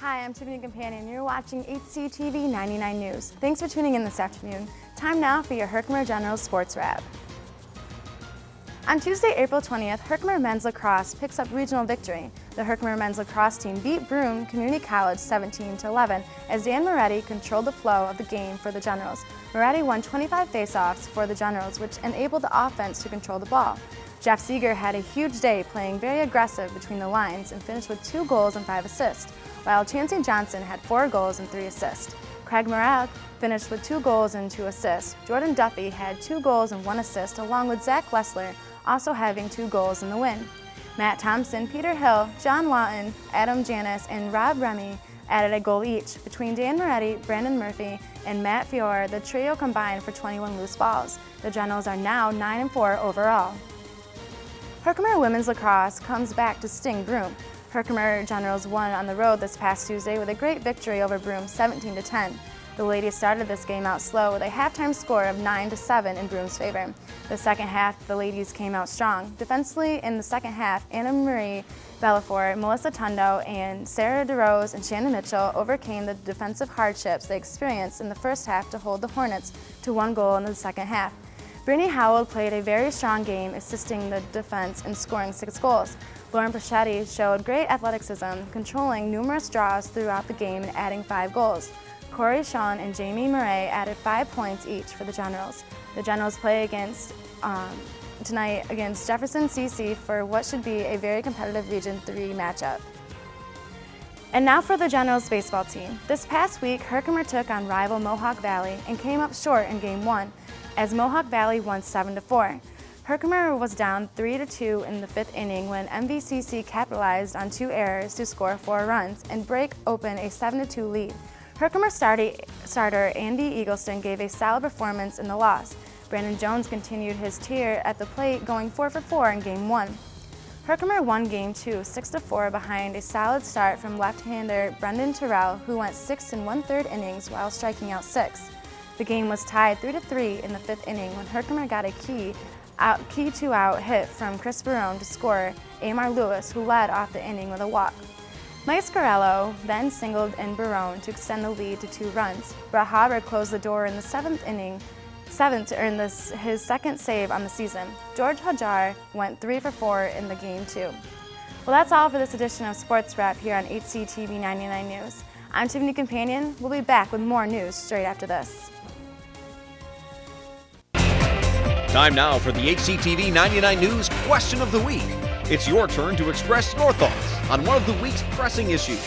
Hi, I'm Tiffany Campanian. You're watching HCTV 99 News. Thanks for tuning in this afternoon. Time now for your Herkimer General Sports Wrap. On Tuesday, April 20th, Herkimer men's lacrosse picks up regional victory. The Herkimer men's lacrosse team beat Broome Community College 17-11 as Dan Moretti controlled the flow of the game for the Generals. Moretti won 25 faceoffs for the Generals, which enabled the offense to control the ball. Jeff Seeger had a huge day, playing very aggressive between the lines and finished with 2 goals and 5 assists, while Chancey Johnson had 4 goals and 3 assists. Craig Morak finished with 2 goals and 2 assists. Jordan Duffy had 2 goals and 1 assist, along with Zach Lessler also having 2 goals in the win. Matt Thompson, Peter Hill, John Lawton, Adam Janis, and Rob Remy added a goal each. Between Dan Moretti, Brandon Murphy, and Matt Fiore, the trio combined for 21 loose balls. The Generals are now 9-4 overall. Herkimer women's lacrosse comes back to sting Broome. Herkimer Generals won on the road this past Tuesday with a great victory over Broome 17-10. The ladies started this game out slow with a halftime score of 9-7 in Broome's favor. The second half, the ladies came out strong. Defensively in the second half, Anna Marie Belafort, Melissa Tundo, and Sarah Dorosz and Shannon Mitchell overcame the defensive hardships they experienced in the first half to hold the Hornets to 1 goal in the second half. Brittany Howell played a very strong game, assisting the defense in scoring 6 goals. Lauren Pachetti showed great athleticism, controlling numerous draws throughout the game and adding 5 goals. Corey Sean and Jamie Murray added 5 points each for the Generals. The Generals play tonight against Jefferson CC for what should be a very competitive Region 3 matchup. And now for the Generals baseball team. This past week, Herkimer took on rival Mohawk Valley and came up short in Game 1, as Mohawk Valley won 7-4. Herkimer was down 3-2 in the 5th inning when MVCC capitalized on 2 errors to score 4 runs and break open a 7-2 lead. Herkimer starter Andy Eagleston gave a solid performance in the loss. Brandon Jones continued his tear at the plate, going 4-for-4 in Game 1. Herkimer won Game 2 6-4 behind a solid start from left-hander Brendan Terrell, who went 6 1/3 innings while striking out 6. The game was tied 3-3 in the 5th inning when Herkimer got a key 2-out hit from Chris Barone to score Amar Lewis, who led off the inning with a walk. Mike Scarello then singled in Barone to extend the lead to 2 runs. Brett Hauber closed the door in the 7th to earn his second save on the season. George Hajar went 3-for-4 in the Game 2. Well, that's all for this edition of Sports Wrap here on HCTV 99 News. I'm Tiffany Campanian. We'll be back with more news straight after this. Time now for the HCTV 99 News Question of the Week. It's your turn to express your thoughts on one of the week's pressing issues.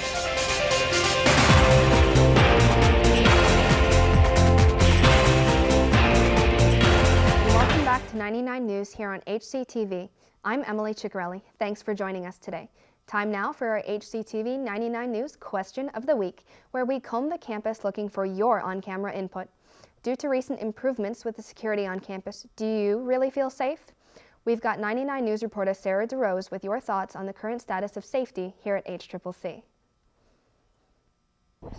Welcome back to 99 News here on HCTV. I'm Emily Ciccarelli. Thanks for joining us today. Time now for our HCTV 99 News Question of the Week, where we comb the campus looking for your on-camera input. Due to recent improvements with the security on campus, do you really feel safe? We've got 99 News reporter Sarah Dorosz with your thoughts on the current status of safety here at HCCC.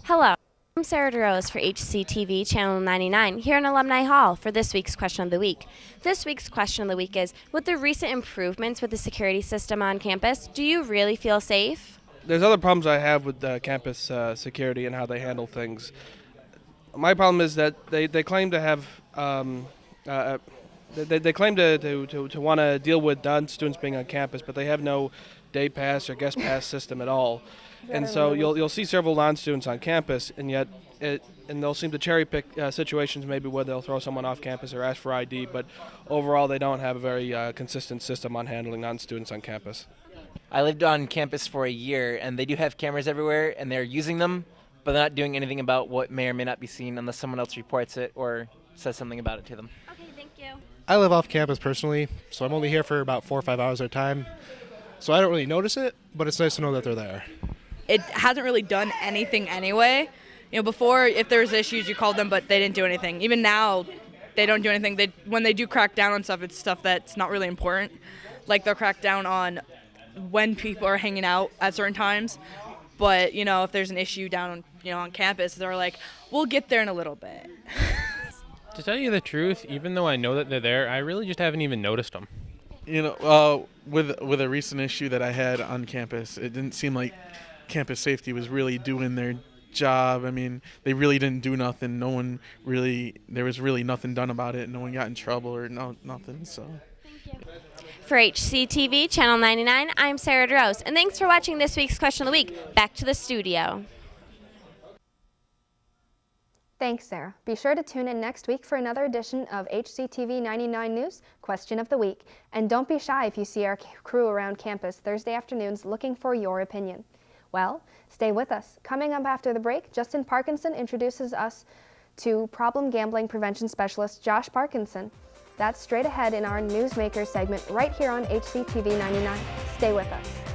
Hello, I'm Sarah Dorosz for HCTV Channel 99 here in Alumni Hall for this week's Question of the Week. This week's Question of the Week is, with the recent improvements with the security system on campus, do you really feel safe? There's other problems I have with campus security and how they handle things. My problem is that they claim to have they claim to want to deal with non-students being on campus, but they have no day pass or guest pass system at all. And so you'll see several non-students on campus, and yet they'll seem to cherry pick situations maybe where they'll throw someone off campus or ask for ID, but overall they don't have a very consistent system on handling non-students on campus. I lived on campus for a year, and they do have cameras everywhere, and they're using them, but they're not doing anything about what may or may not be seen unless someone else reports it or says something about it to them. Okay, thank you. I live off campus personally, so I'm only here for about 4 or 5 hours at a time. So I don't really notice it, but it's nice to know that they're there. It hasn't really done anything anyway. You know, before, if there was issues, you called them, but they didn't do anything. Even now, they don't do anything. When they do crack down on stuff, it's stuff that's not really important. Like, they'll crack down on when people are hanging out at certain times. But, you know, if there's an issue down on campus, they're like, we'll get there in a little bit. To tell you the truth, even though I know that they're there, I really just haven't even noticed them. You know, with a recent issue that I had on campus, it didn't seem like campus safety was really doing their job. I mean, they really didn't do nothing. There was really nothing done about it. No one got in trouble or nothing. So. For HCTV Channel 99, I'm Sarah Dorosz, and thanks for watching this week's Question of the Week. Back to the studio. Thanks, Sarah. Be sure to tune in next week for another edition of HCTV 99 News Question of the Week. And don't be shy if you see our crew around campus Thursday afternoons looking for your opinion. Well, stay with us. Coming up after the break, Justin Parkinson introduces us to problem gambling prevention specialist Josh Parkinson. That's straight ahead in our Newsmaker segment right here on HCTV 99. Stay with us.